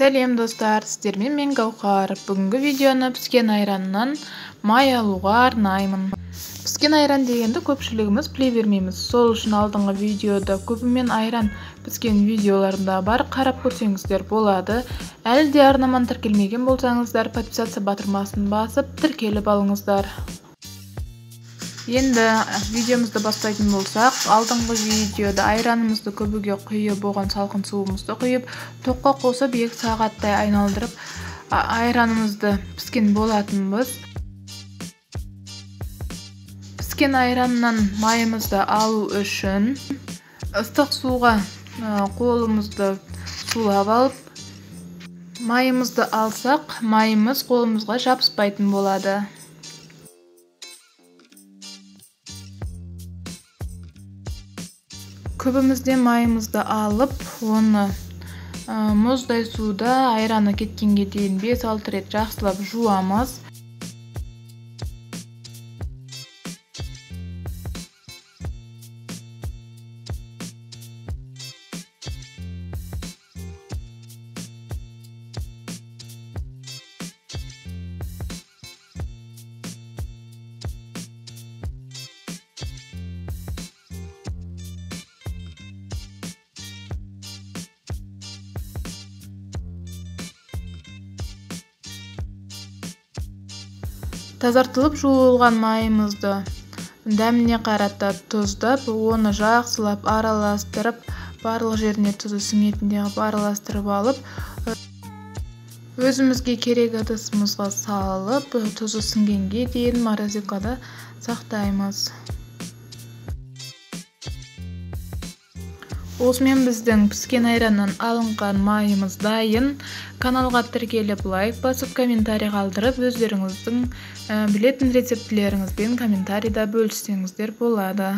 Сәлем достар, сіздермен мен Гаухар. Бүгінгі видеоны піскен айраннан май алуға арнаймын. Піскен айран дегенді көпшілігіміз біле бермейміз. Сол үшін алдыңғы видеода көбімен айран піскен видеоларында бар, қарап көрсеңіздер болады. Әлі де арнаман тіркелмеген болсаңыздар, подписация батырмасын басып тіркеліп алыңыздар. Енді видеомызды бастайтын болсақ, алдыңғы видеода айранымызды көбіге құйып, оған салқын суымызды құйып, тоққа қосып 2 сағаттай айналдырып, айранымызды піскен болатынбыз. Піскен айраннан майымызды алу үшін ыстық суға қолымызды сулап алып, майымызды алсақ, майымыз қолымызға жабыспайтын болады. Көбімізде майымызды алып, оны мұздай суда айраны кеткенге дейін 5-6 рет жақсылап жуамыз. Тазартылып жуылған майымызды дәміне қаратып, тұздап, оны жақсылап араластырып, барлық жеріне тұзы сіңетіндей араластырып алып, өзімізге керек ыдысымызға салып, тұзы сіңгенге дейін морозилкада сақтаймыз. Осымен біздің піскен айраннан алынған майымыз дайын. Каналға тіркеліп, лайк басып, комментарий қалдырып, өздеріңіздің білетін рецептілеріңізбен комментарийда бөліссеңіздер болады.